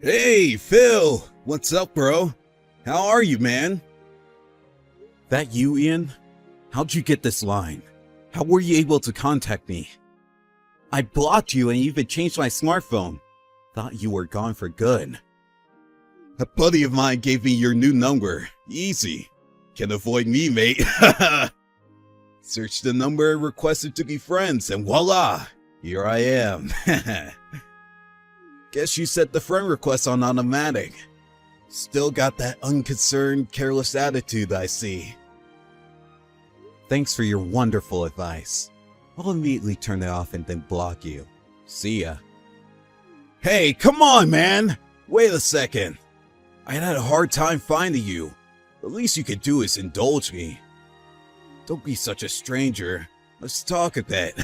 Hey, Phil! What's up, bro? How are you, man? That you, Ian? How'd you get this line? How were you able to contact me? I blocked you and even changed my smartphone. Thought you were gone for good. A buddy of mine gave me your new number. Easy. Can't avoid me, mate. Searched the number and requested to be friends, and voila! Here I am. Guess you set the friend request on automatic. Still got that unconcerned, careless attitude, I see. Thanks for your wonderful advice. I'll immediately turn it off and then block you. See ya. Hey, come on, man! Wait a second. I had a hard time finding you. The least you could do is indulge me. Don't be such a stranger. Let's talk a bit.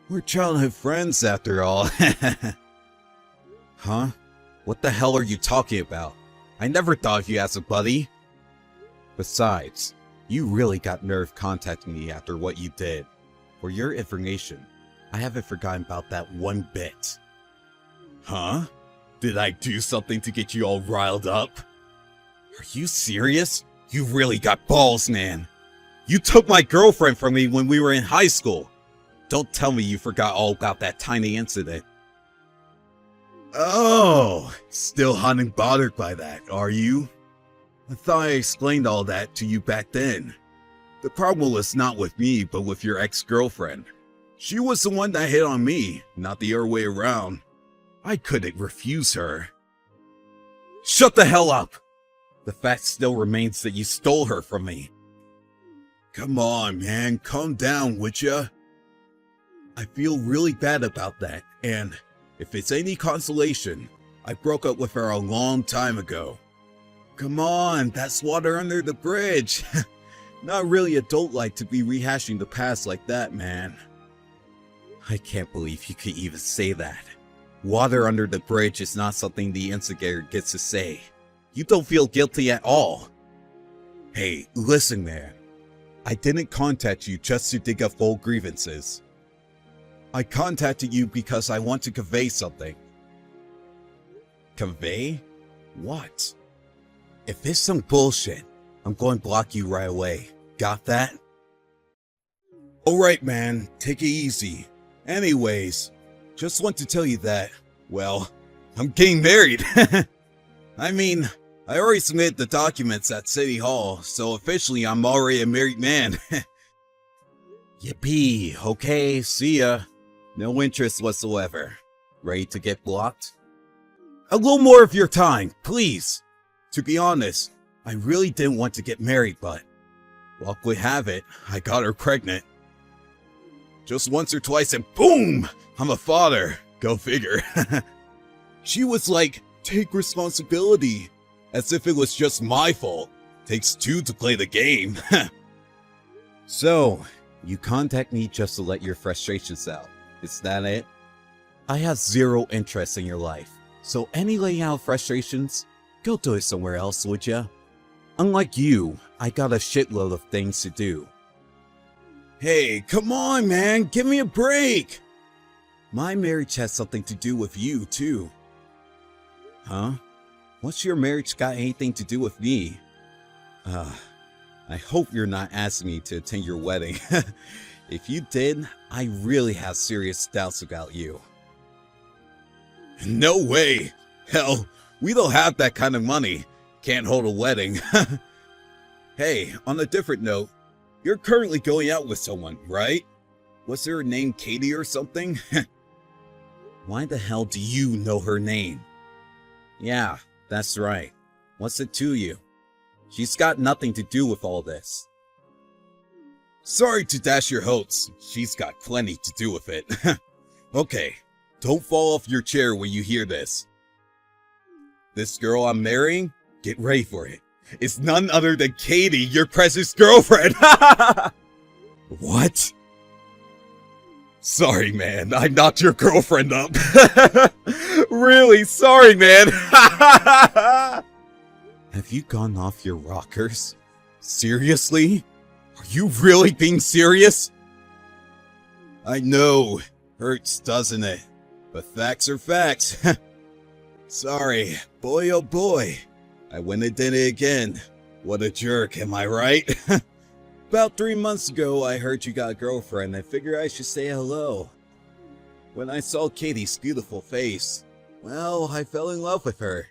We're childhood friends after all. Huh? What the hell are you talking about? I never thought of you as a buddy. Besides, you really got nerve contacting me after what you did. For your information, I haven't forgotten about that one bit. Huh? Did I do something to get you all riled up? Are you serious? You really got balls, man. You took my girlfriend from me when we were in high school. Don't tell me you forgot all about that tiny incident. Oh, still hot and bothered by that, are you? I thought I explained all that to you back then. The problem was not with me, but with your ex-girlfriend. She was the one that hit on me, not the other way around. I couldn't refuse her. Shut the hell up! The fact still remains that you stole her from me. Come on, man, calm down, would ya? I feel really bad about that, and if it's any consolation, I broke up with her a long time ago. Come on, that's water under the bridge. Not really adult-like to be rehashing the past like that, man. I can't believe you could even say that. Water under the bridge is not something the instigator gets to say. You don't feel guilty at all. Hey, listen, man. I didn't contact you just to dig up old grievances. I contacted you because I want to convey something. Convey? What? If it's some bullshit, I'm going to block you right away. Got that? Alright, man. Take it easy. Anyways, just want to tell you that, well, I'm getting married. I mean, I already submitted the documents at City Hall, so officially I'm already a married man. Yippee. Okay, see ya. No interest whatsoever. Ready to get blocked? A little more of your time, please. To be honest, I really didn't want to get married, but luck would have it, I got her pregnant. Just once or twice and boom! I'm a father. Go figure. She was like, take responsibility. As if it was just my fault. Takes two to play the game. So, you contact me just to let your frustrations out. Is that it? I have zero interest in your life, so any laying out frustrations, go do it somewhere else, would ya? Unlike you, I got a shitload of things to do. Hey, come on, man, give me a break! My marriage has something to do with you, too. Huh? What's your marriage got anything to do with me? I hope you're not asking me to attend your wedding. If you did, I really have serious doubts about you. No way! Hell, we don't have that kind of money. Can't hold a wedding. Hey, on a different note, you're currently going out with someone, right? Was her name Katie or something? Why the hell do you know her name? Yeah, that's right. What's it to you? She's got nothing to do with all this. Sorry to dash your hopes. She's got plenty to do with it. Okay, don't fall off your chair when you hear this. This girl I'm marrying, get ready for it. It's none other than Katie, your precious girlfriend. What? Sorry, man. I knocked your girlfriend up. Really sorry, man. Have you gone off your rockers? Seriously? Are you really being serious? I know. Hurts, doesn't it? But facts are facts. Sorry, boy oh boy. I went and did it again. What a jerk, am I right? About 3 months ago, I heard you got a girlfriend. I figured I should say hello. When I saw Katie's beautiful face, well, I fell in love with her.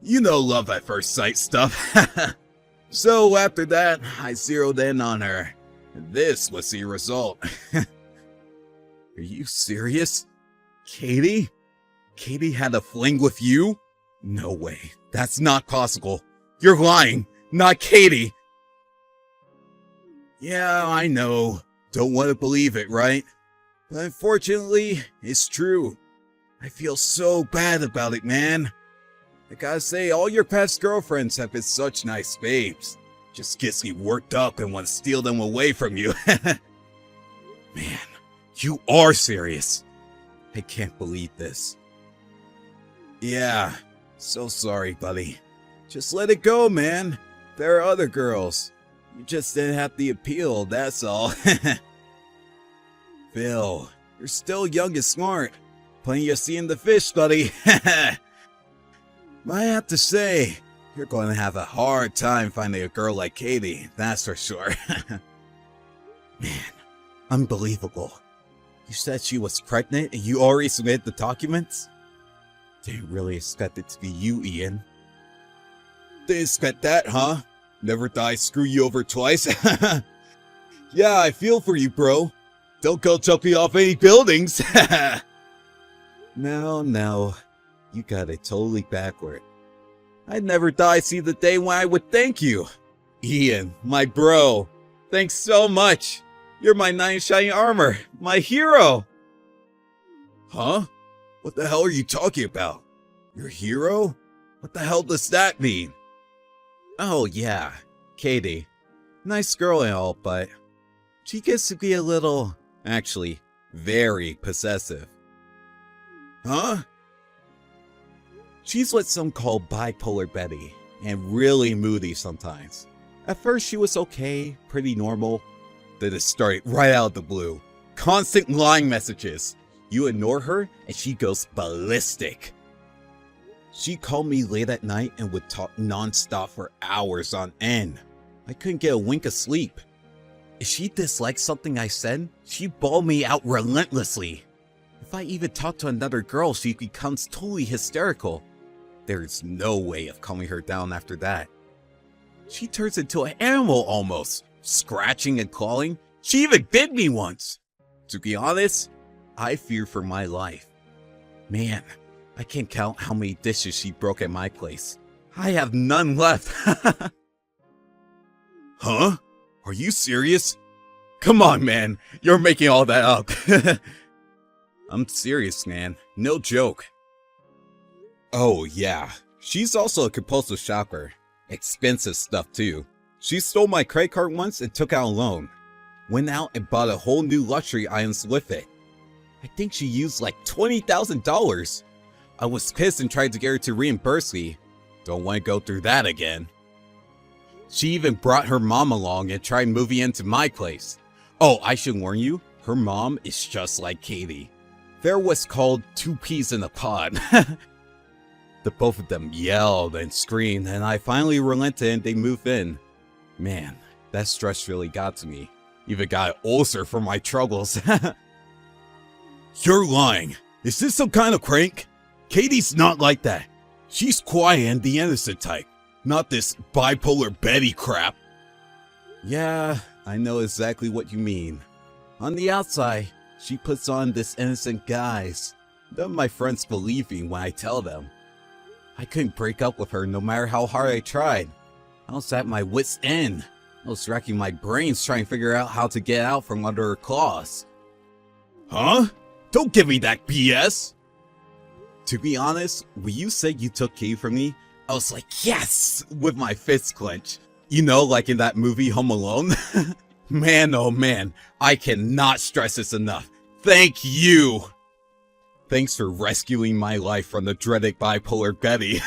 You know love at first sight stuff. So after that, I zeroed in on her. And this was the result. Are you serious? Katie? Katie had a fling with you? No way. That's not possible. You're lying. Not Katie. Yeah, I know. Don't want to believe it, right? But unfortunately, it's true. I feel so bad about it, man. I gotta say, all your past girlfriends have been such nice babes. Just gets me worked up and want to steal them away from you. Man, you are serious. I can't believe this. Yeah, so sorry, buddy. Just let it go, man. There are other girls. You just didn't have the appeal, that's all. Phil, you're still young and smart. Plenty of seeing the fish, buddy. I have to say, you're going to have a hard time finding a girl like Katie, that's for sure. Man, unbelievable. You said she was pregnant and you already submitted the documents? Didn't really expect it to be you, Ian. Didn't expect that, huh? Never thought I'd screw you over twice. Yeah, I feel for you, bro. Don't go jumping off any buildings. No. You got it totally backward. I'd never thought I'd see the day when I would thank you. Ian, my bro. Thanks so much. You're my knight in shining armor. My hero. Huh? What the hell are you talking about? Your hero? What the hell does that mean? Oh yeah, Katie. Nice girl and all, but she gets to be a little, actually, very possessive. Huh? She's what some call bipolar Betty, and really moody sometimes. At first she was okay, pretty normal. Then it started right out of the blue. Constant lying messages. You ignore her, and she goes ballistic. She called me late at night and would talk non-stop for hours on end. I couldn't get a wink of sleep. If she disliked something I said, she'd bawl me out relentlessly. If I even talk to another girl, she becomes totally hysterical. There's no way of calming her down after that. She turns into an animal almost, scratching and clawing. She even bit me once. To be honest, I fear for my life. Man, I can't count how many dishes she broke at my place. I have none left. Huh? Are you serious? Come on, man. You're making all that up. I'm serious, man. No joke. Oh, yeah. She's also a compulsive shopper. Expensive stuff, too. She stole my credit card once and took out a loan. Went out and bought a whole new luxury items with it. I think she used like $20,000. I was pissed and tried to get her to reimburse me. Don't want to go through that again. She even brought her mom along and tried moving into my place. Oh, I should warn you, her mom is just like Katie. They're what's called two peas in a pod. The both of them yelled and screamed, and I finally relented and they moved in. Man, that stress really got to me. Even got an ulcer for my troubles. You're lying. Is this some kind of prank? Katie's not like that. She's quiet and the innocent type. Not this bipolar Betty crap. Yeah, I know exactly what you mean. On the outside, she puts on this innocent guise. None of my friends believe me when I tell them. I couldn't break up with her no matter how hard I tried. I was at my wit's end. I was racking my brains trying to figure out how to get out from under her claws. Huh? Don't give me that BS! To be honest, when you said you took Kay from me, I was like, yes! With my fists clenched. You know, like in that movie Home Alone? Man, oh man, I cannot stress this enough. Thank you! Thanks for rescuing my life from the dreaded bipolar Betty.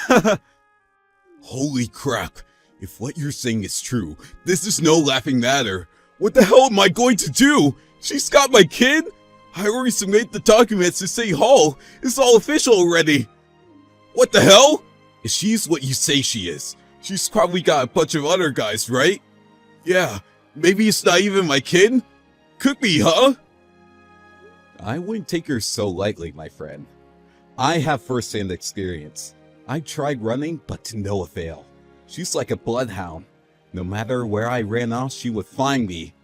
Holy crap. If what you're saying is true, this is no laughing matter. What the hell am I going to do? She's got my kid? I already submitted the documents to City Hall. It's all official already. What the hell? If she's what you say she is, she's probably got a bunch of other guys, right? Yeah, maybe it's not even my kid? Could be, huh? I wouldn't take her so lightly, my friend. I have first-hand experience. I tried running, but to no avail. She's like a bloodhound. No matter where I ran off, she would find me.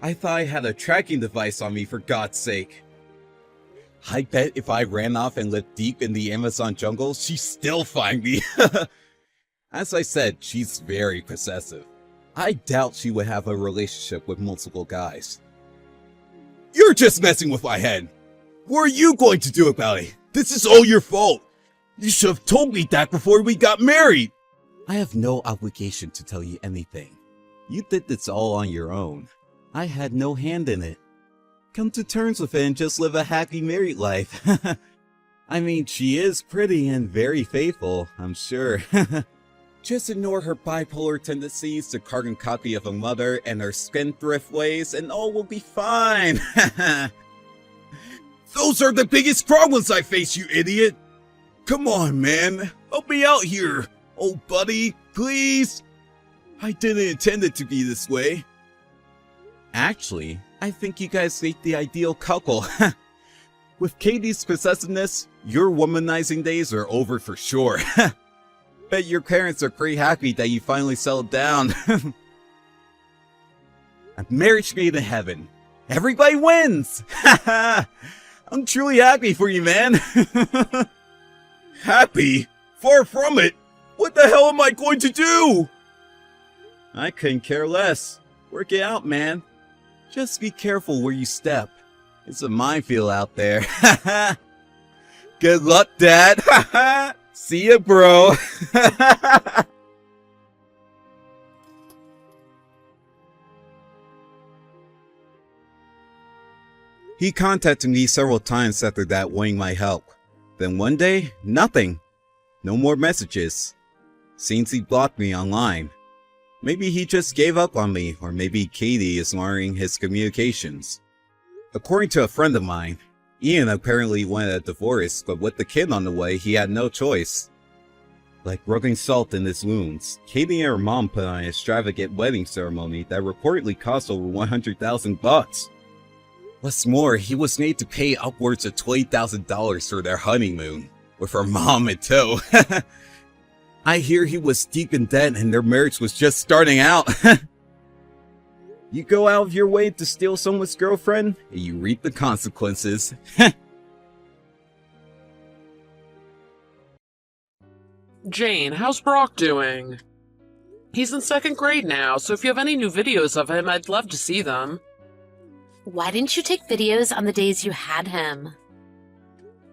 I thought I had a tracking device on me, for God's sake. I bet if I ran off and lived deep in the Amazon jungle, she'd still find me. As I said, she's very possessive. I doubt she would have a relationship with multiple guys. You're just messing with my head. What are you going to do about it? This is all your fault. You should have told me that before we got married. I have no obligation to tell you anything. You did this all on your own. I had no hand in it. Come to terms with it and just live a happy married life. I mean, she is pretty and very faithful, I'm sure. Just ignore her bipolar tendencies, the carbon copy of a mother, and her spendthrift ways, and all will be fine. Those are the biggest problems I face, you idiot! Come on, man. Help me out here. Oh, buddy, please. I didn't intend it to be this way. Actually, I think you guys make the ideal couple. With Katie's possessiveness, your womanizing days are over for sure. Bet your parents are pretty happy that you finally settled down. A marriage made in heaven. Everybody wins! I'm truly happy for you, man. Happy? Far from it. What the hell am I going to do? I couldn't care less. Work it out, man. Just be careful where you step. It's a minefield out there. Good luck, Dad. See ya, bro. He contacted me several times after that wanting my help. Then one day, nothing. No more messages. Seems he blocked me online. Maybe he just gave up on me, or maybe Katie is monitoring his communications. According to a friend of mine, Ian apparently wanted a divorce, but with the kid on the way, he had no choice. Like rubbing salt in his wounds, Katie and her mom put on an extravagant wedding ceremony that reportedly cost over $100,000. What's more, he was made to pay upwards of $20,000 for their honeymoon, with her mom in tow. I hear he was deep in debt and their marriage was just starting out. You go out of your way to steal someone's girlfriend, and you reap the consequences. Jane, how's Brock doing? He's in 2nd grade now, so if you have any new videos of him, I'd love to see them. Why didn't you take videos on the days you had him?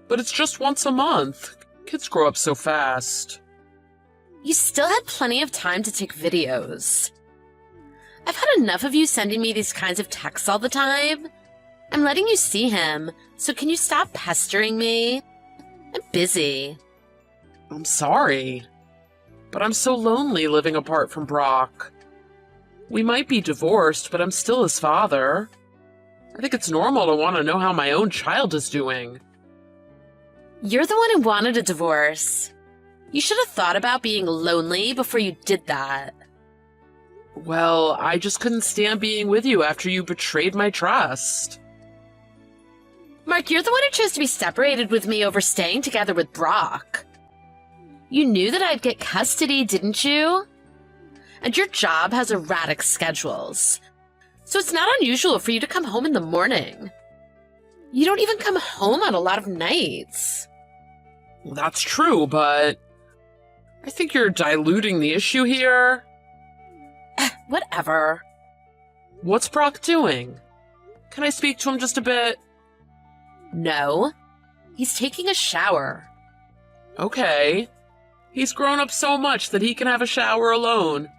But it's just once a month. Kids grow up so fast. You still had plenty of time to take videos. I've had enough of you sending me these kinds of texts all the time. I'm letting you see him, so can you stop pestering me? I'm busy. I'm sorry, but I'm so lonely living apart from Brock. We might be divorced, but I'm still his father. I think it's normal to want to know how my own child is doing. You're the one who wanted a divorce. You should have thought about being lonely before you did that. Well, I just couldn't stand being with you after you betrayed my trust. Mark, you're the one who chose to be separated with me over staying together with Brock. You knew that I'd get custody, didn't you? And your job has erratic schedules. So it's not unusual for you to come home in the morning. You don't even come home on a lot of nights. Well, that's true, but I think you're diluting the issue here. Whatever. What's Brock doing? Can I speak to him just a bit? No. He's taking a shower. Okay. He's grown up so much that he can have a shower alone.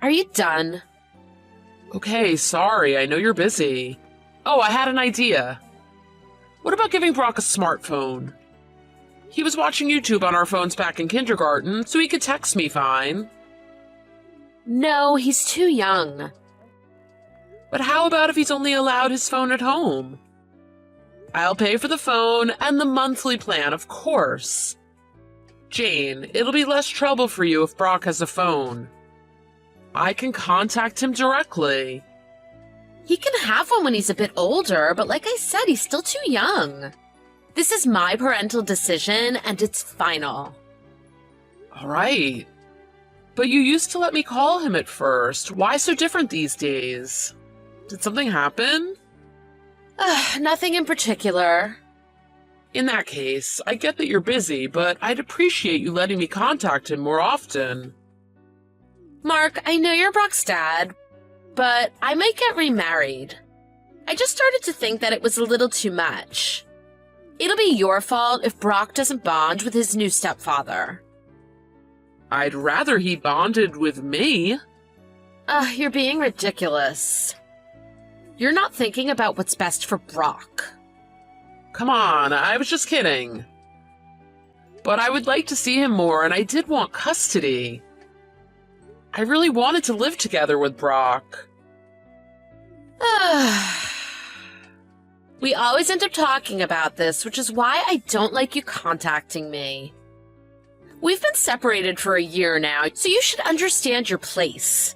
Are you done? Okay, sorry, I know you're busy. Oh, I had an idea. What about giving Brock a smartphone? He was watching YouTube on our phones back in kindergarten, so he could text me fine. No, he's too young. But how about if he's only allowed his phone at home? I'll pay for the phone and the monthly plan, of course. Jane, it'll be less trouble for you if Brock has a phone. I can contact him directly. He can have one when he's a bit older, but like I said, he's still too young. This is my parental decision, and it's final. All right. But you used to let me call him at first. Why so different these days? Did something happen? Nothing in particular. In that case, I get that you're busy, but I'd appreciate you letting me contact him more often. Mark, I know you're Brock's dad, but I might get remarried. I just started to think that it was a little too much. It'll be your fault if Brock doesn't bond with his new stepfather. I'd rather he bonded with me. You're being ridiculous. You're not thinking about what's best for Brock. Come on, I was just kidding. But I would like to see him more, and I did want custody. I really wanted to live together with Brock. We always end up talking about this, which is why I don't like you contacting me. We've been separated for a year now, so you should understand your place.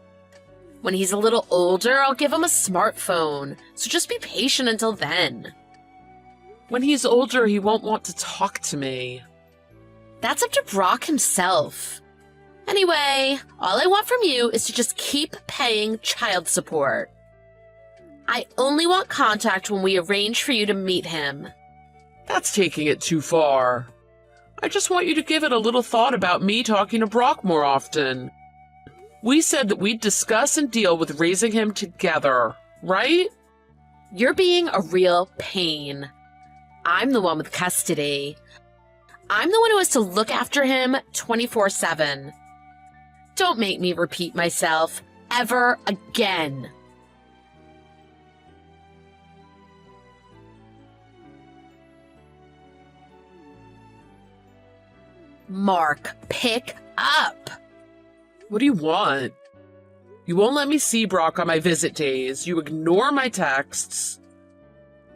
When he's a little older, I'll give him a smartphone, so just be patient until then. When he's older, he won't want to talk to me. That's up to Brock himself. Anyway, all I want from you is to just keep paying child support. I only want contact when we arrange for you to meet him. That's taking it too far. I just want you to give it a little thought about me talking to Brock more often. We said that we'd discuss and deal with raising him together, right? You're being a real pain. I'm the one with custody. I'm the one who has to look after him 24/7. Don't make me repeat myself ever again. Mark, pick up. What do you want? You won't let me see Brock on my visit days. You ignore my texts.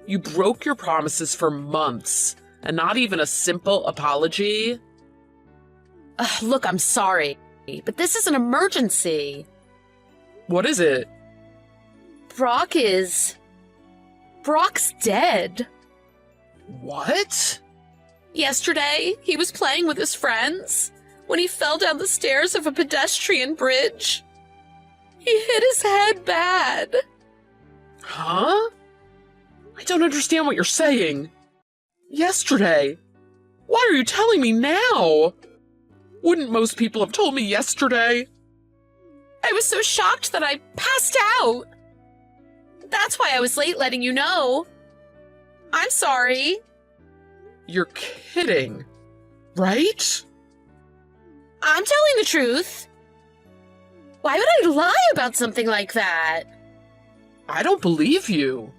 You broke your promises for months, and not even a simple apology. Look, I'm sorry, but this is an emergency. What is it? Brock's dead. What? Yesterday, he was playing with his friends when he fell down the stairs of a pedestrian bridge. He hit his head bad. Huh? I don't understand what you're saying. Yesterday? Why are you telling me now? Wouldn't most people have told me yesterday? I was so shocked that I passed out. That's why I was late letting you know. I'm sorry. You're kidding, right? I'm telling the truth. Why would I lie about something like that? I don't believe you.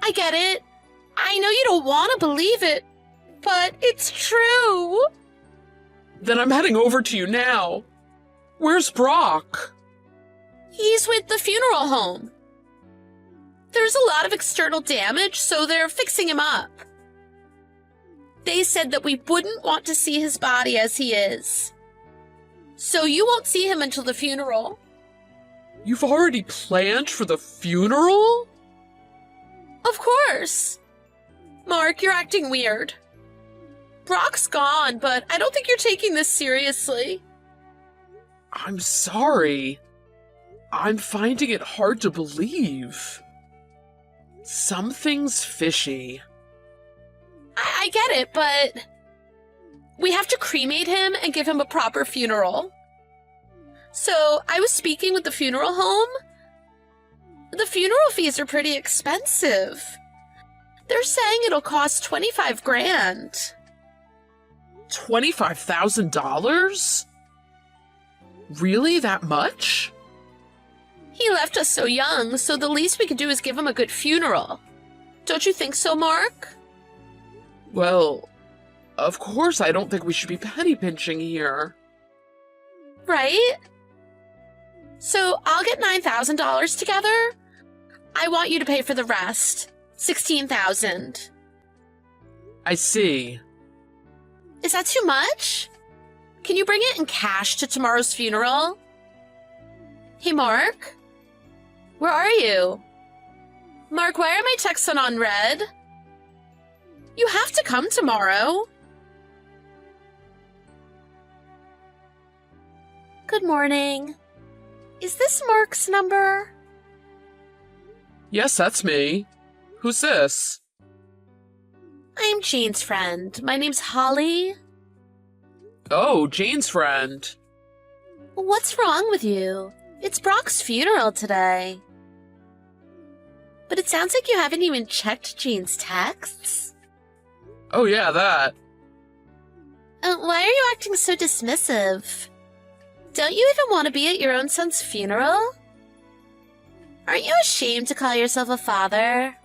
I get it. I know you don't want to believe it, but it's true. Then I'm heading over to you now. Where's Brock? He's with the funeral home. There's a lot of external damage, so they're fixing him up. They said that we wouldn't want to see his body as he is. So you won't see him until the funeral. You've already planned for the funeral? Of course. Mark, you're acting weird. Brock's gone, but I don't think you're taking this seriously. I'm sorry. I'm finding it hard to believe. Something's fishy. I get it, but we have to cremate him and give him a proper funeral. So I was speaking with the funeral home. The funeral fees are pretty expensive. They're saying it'll cost $25,000. $25,000? Really, that much? He left us so young, so the least we could do is give him a good funeral. Don't you think so, Mark? Well, of course I don't think we should be penny pinching here. Right? So I'll get $9,000 together. I want you to pay for the rest. $16,000. I see. Is that too much? Can you bring it in cash to tomorrow's funeral? Hey, Mark? Where are you? Mark, why are my texts on red? You have to come tomorrow. Good morning. Is this Mark's number? Yes, that's me. Who's this? I'm Jane's friend. My name's Holly. Oh, Jane's friend. What's wrong with you? It's Brock's funeral today. But it sounds like you haven't even checked Jane's texts. Oh yeah, that. Why are you acting so dismissive? Don't you even want to be at your own son's funeral? Aren't you ashamed to call yourself a father?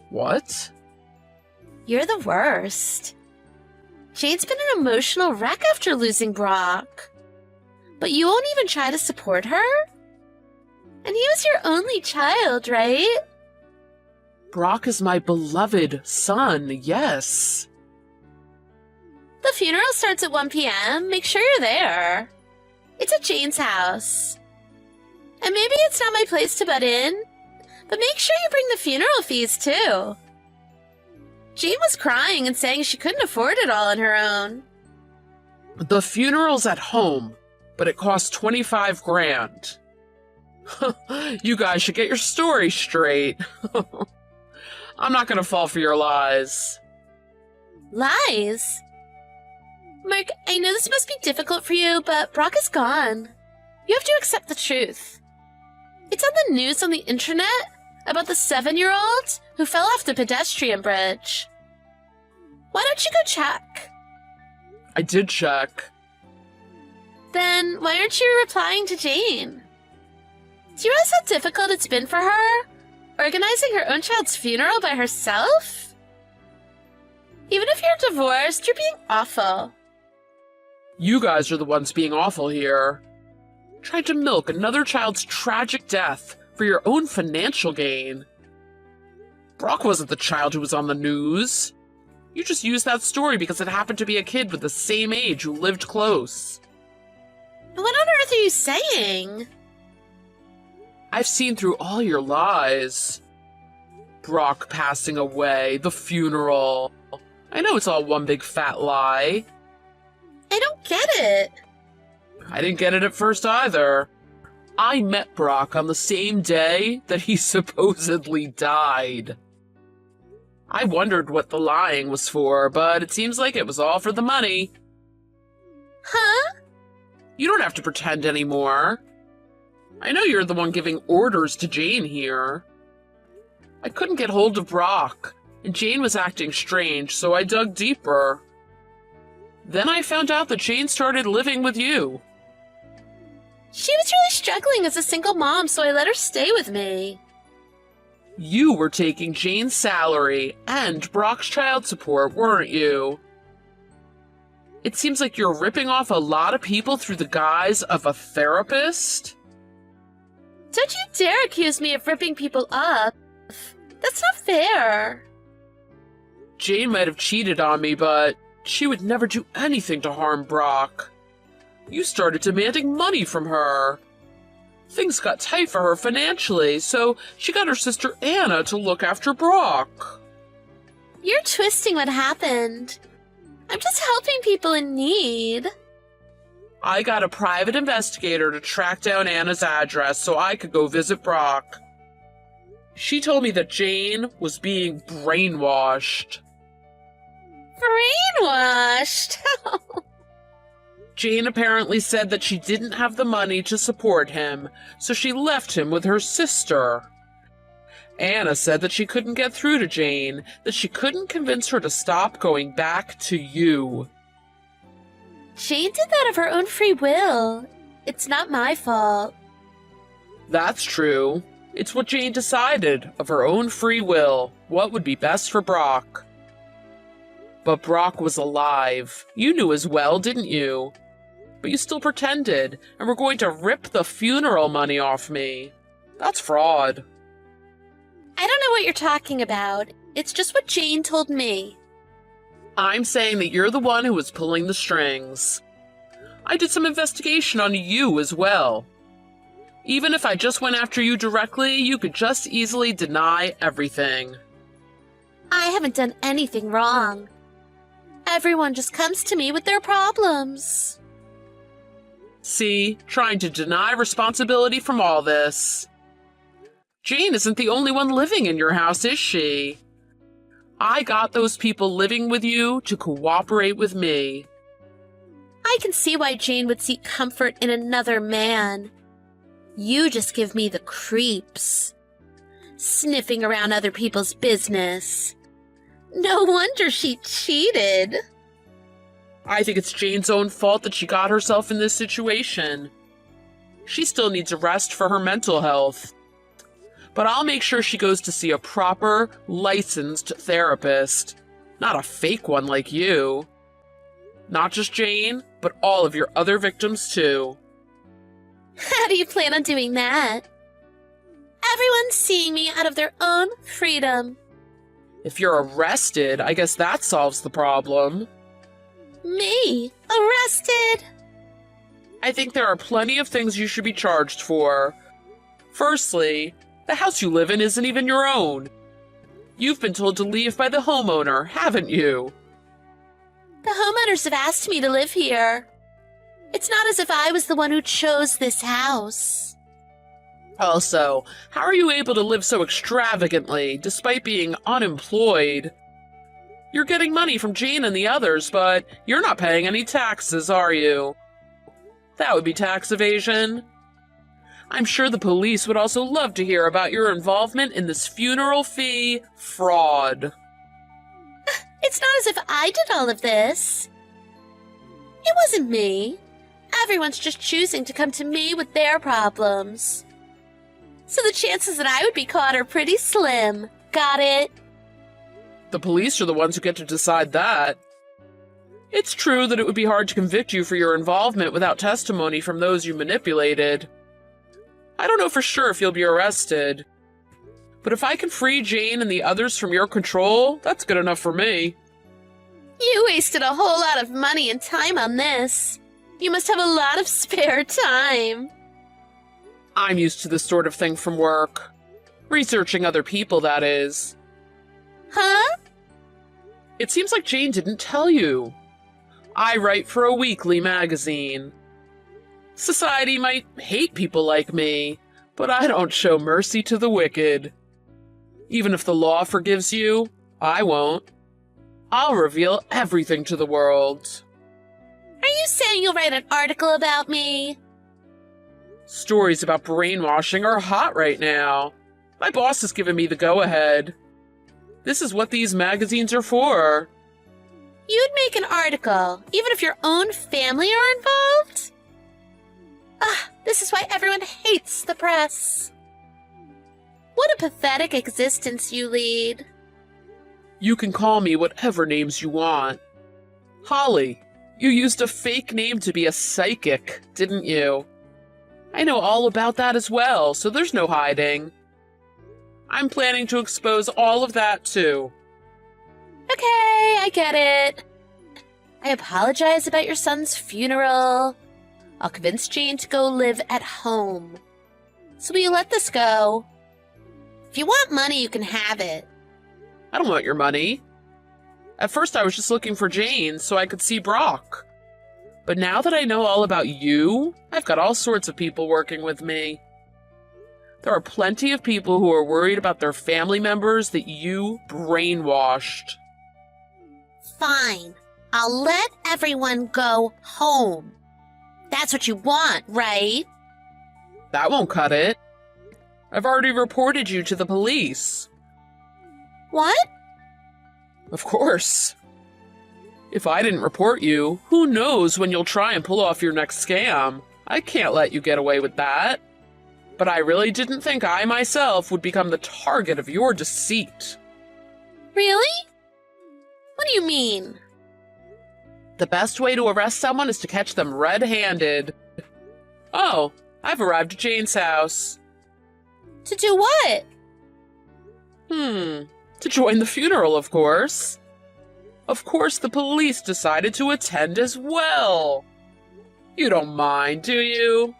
What? You're the worst. Jane's been an emotional wreck after losing Brock. But you won't even try to support her? And he was your only child, right? Brock is my beloved son, yes. The funeral starts at 1 p.m. Make sure you're there. It's at Jane's house. And maybe it's not my place to butt in, but make sure you bring the funeral fees too. Jane was crying and saying she couldn't afford it all on her own. The funeral's at home, but it costs 25 grand. You guys should get your story straight. I'm not gonna fall for your lies. Lies? Mark, I know this must be difficult for you, but Brock is gone. You have to accept the truth. It's on the news on the internet about the 7-year-old who fell off the pedestrian bridge. Why don't you go check? I did check. Then why aren't you replying to Jane? Do you realize how difficult it's been for her? Organizing her own child's funeral by herself? Even if you're divorced, you're being awful. You guys are the ones being awful here. Tried to milk another child's tragic death for your own financial gain. Brock wasn't the child who was on the news. You just used that story because it happened to be a kid with the same age who lived close. What on earth are you saying? I've seen through all your lies. Brock passing away, the funeral. I know it's all one big fat lie. I don't get it. I didn't get it at first either. I met Brock on the same day that he supposedly died. I wondered what the lying was for, but it seems like it was all for the money. Huh? You don't have to pretend anymore. I know you're the one giving orders to Jane here. I couldn't get hold of Brock, and Jane was acting strange, so I dug deeper. Then I found out that Jane started living with you. She was really struggling as a single mom, so I let her stay with me. You were taking Jane's salary and Brock's child support, weren't you? It seems like you're ripping off a lot of people through the guise of a therapist. Don't you dare accuse me of ripping people up. That's not fair. Jane might have cheated on me, but she would never do anything to harm Brock. You started demanding money from her. Things got tight for her financially, so she got her sister Anna to look after Brock. You're twisting what happened. I'm just helping people in need. I got a private investigator to track down Anna's address so I could go visit Brock. She told me that Jane was being brainwashed. Brainwashed? Jane apparently said that she didn't have the money to support him, so she left him with her sister. Anna said that she couldn't get through to Jane, that she couldn't convince her to stop going back to you. Jane did that of her own free will. It's not my fault. That's true. It's what Jane decided, of her own free will, what would be best for Brock. But Brock was alive. You knew as well, didn't you? But you still pretended, and were going to rip the funeral money off me. That's fraud. I don't know what you're talking about. It's just what Jane told me. I'm saying that you're the one who was pulling the strings. I did some investigation on you as well. Even if I just went after you directly, you could just easily deny everything. I haven't done anything wrong. Everyone just comes to me with their problems. See, trying to deny responsibility from all this. Jane isn't the only one living in your house, is she? I got those people living with you to cooperate with me. I can see why Jane would seek comfort in another man. You just give me the creeps. Sniffing around other people's business. No wonder she cheated. I think it's Jane's own fault that she got herself in this situation. She still needs a rest for her mental health. But I'll make sure she goes to see a proper, licensed therapist. Not a fake one like you. Not just Jane, but all of your other victims too. How do you plan on doing that? Everyone's seeing me out of their own freedom. If you're arrested, I guess that solves the problem. Me? Arrested? I think there are plenty of things you should be charged for. Firstly, the house you live in isn't even your own. You've been told to leave by the homeowner, haven't you? The homeowners have asked me to live here. It's not as if I was the one who chose this house. Also, how are you able to live so extravagantly despite being unemployed? You're getting money from Jane and the others, but you're not paying any taxes, are you? That would be tax evasion. I'm sure the police would also love to hear about your involvement in this funeral fee fraud. It's not as if I did all of this. It wasn't me. Everyone's just choosing to come to me with their problems. So the chances that I would be caught are pretty slim. Got it? The police are the ones who get to decide that. It's true that it would be hard to convict you for your involvement without testimony from those you manipulated. I don't know for sure if you'll be arrested. But if I can free Jane and the others from your control, that's good enough for me. You wasted a whole lot of money and time on this. You must have a lot of spare time. I'm used to this sort of thing from work. Researching other people, that is. Huh? It seems like Jane didn't tell you. I write for a weekly magazine. Society might hate people like me, but I don't show mercy to the wicked. Even if the law forgives you, I won't. I'll reveal everything to the world. Are you saying you'll write an article about me? Stories about brainwashing are hot right now. My boss has given me the go-ahead. This is what these magazines are for. You'd make an article, even if your own family are involved? This is why everyone hates the press. What a pathetic existence you lead. You can call me whatever names you want. Holly, you used a fake name to be a psychic, didn't you? I know all about that as well, so there's no hiding. I'm planning to expose all of that too. Okay, I get it. I apologize about your son's funeral. I'll convince Jane to go live at home. So will you let this go? If you want money, you can have it. I don't want your money. At first I was just looking for Jane so I could see Brock. But now that I know all about you, I've got all sorts of people working with me. There are plenty of people who are worried about their family members that you brainwashed. Fine. I'll let everyone go home. That's what you want, right? That won't cut it. I've already reported you to the police. What? Of course. If I didn't report you, who knows when you'll try and pull off your next scam? I can't let you get away with that. But I really didn't think I myself would become the target of your deceit. Really? What do you mean? The best way to arrest someone is to catch them red-handed. Oh, I've arrived at Jane's house. To do what? To join the funeral, of course. Of course, the police decided to attend as well. You don't mind, do you?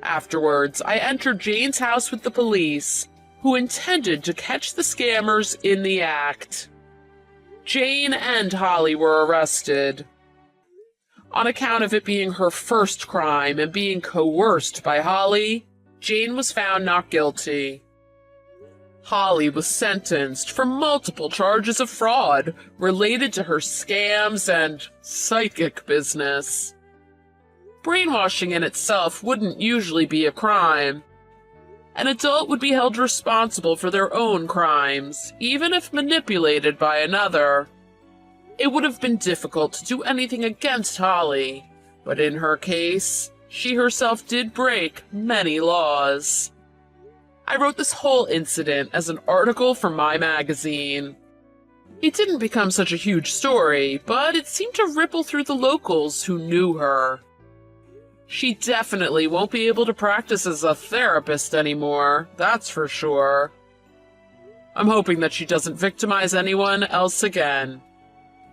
Afterwards, I entered Jane's house with the police, who intended to catch the scammers in the act. Jane and Holly were arrested. On account of it being her first crime and being coerced by Holly, Jane was found not guilty. Holly was sentenced for multiple charges of fraud related to her scams and psychic business. Brainwashing in itself wouldn't usually be a crime. An adult would be held responsible for their own crimes, even if manipulated by another. It would have been difficult to do anything against Holly, but in her case, she herself did break many laws. I wrote this whole incident as an article for my magazine. It didn't become such a huge story, but it seemed to ripple through the locals who knew her. She definitely won't be able to practice as a therapist anymore, that's for sure. I'm hoping that she doesn't victimize anyone else again.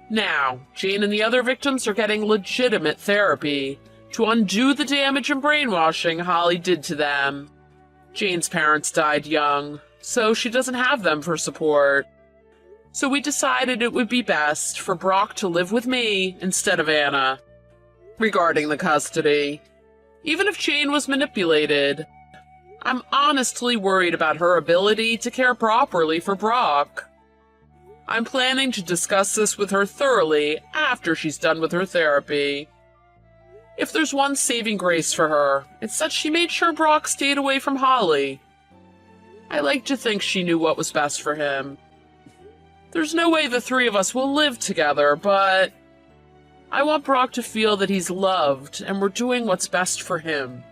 Now, Jane and the other victims are getting legitimate therapy to undo the damage and brainwashing Holly did to them. Jane's parents died young, so she doesn't have them for support. So we decided it would be best for Brock to live with me instead of Anna. Regarding the custody, even if Jane was manipulated, I'm honestly worried about her ability to care properly for Brock. I'm planning to discuss this with her thoroughly after she's done with her therapy. If there's one saving grace for her, it's that she made sure Brock stayed away from Holly. I like to think she knew what was best for him. There's no way the three of us will live together, but I want Brock to feel that he's loved and we're doing what's best for him.